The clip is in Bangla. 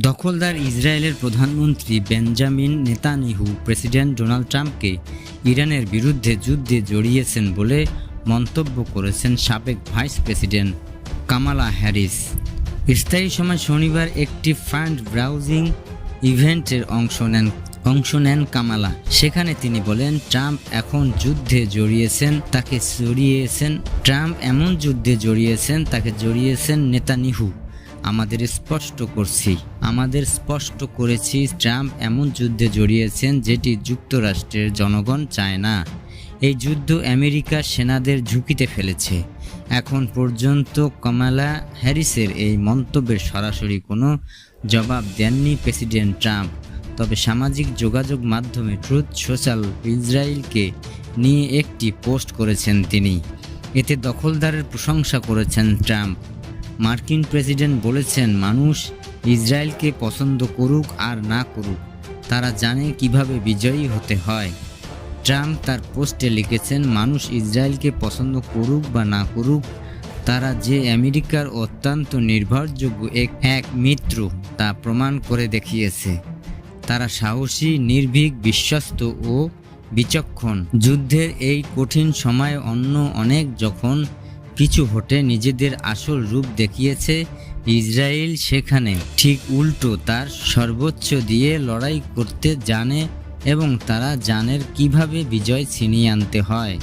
দখলদার ইসরায়েলের প্রধানমন্ত্রী বেঞ্জামিন নেতানিয়াহু প্রেসিডেন্ট ডোনাল্ড ট্রাম্পকে ইরানের বিরুদ্ধে যুদ্ধে জড়িয়েছেন বলে মন্তব্য করেছেন সাবেক ভাইস প্রেসিডেন্ট কামালা হ্যারিস। স্থায়ী সময় শনিবার একটি ফান্ড ব্রাউজিং ইভেন্টের অংশ নেন কামালা। সেখানে তিনি বলেন, ট্রাম্প এমন যুদ্ধে জড়িয়েছেন তাকে জড়িয়েছেন নেতানিয়াহু। আমাদের স্পষ্ট করেছি ট্রাম্প এমন যুদ্ধে জড়িয়েছেন যেটি যুক্তরাষ্ট্রের জনগণ চায় না। এই যুদ্ধ আমেরিকার সেনাদের ঝুঁকিতে ফেলেছে। এখন পর্যন্ত কামালা হ্যারিসের এই মন্তব্যের সরাসরি কোনো জবাব দেননি প্রেসিডেন্ট ট্রাম্প। তবে সামাজিক যোগাযোগ মাধ্যমে ট্রুথ সোশ্যাল ইসরায়েলকে নিয়ে একটি পোস্ট করেছেন তিনি। এতে দখলদারের প্রশংসা করেছেন ট্রাম্প। মার্কিন প্রেসিডেন্ট বলেছেন, মানুষ ইসরায়েলকে পছন্দ করুক আর না করুক, তারা জানে কিভাবে বিজয়ী হতে হয়। ট্রাম্প তার পোস্টে লিখেছেন, মানুষ ইসরায়েলকে পছন্দ করুক বা না করুক, তারা যে আমেরিকার অত্যন্ত নির্ভরযোগ্য এক মিত্র তা প্রমাণ করে দেখিয়েছে। তারা সাহসী, নির্ভীক, বিশ্বস্ত ও বিচক্ষণ। যুদ্ধের এই কঠিন সময়ে অন্য অনেক যখন পিছু হটে নিজেদের আসল রূপ দেখিয়েছে, ইসরায়েল সেখানে ঠিক উল্টো তার সর্বোচ্চ দিয়ে লড়াই করতে জানে এবং তারা জানে কিভাবে বিজয় ছিনিয়ে আনতে হয়।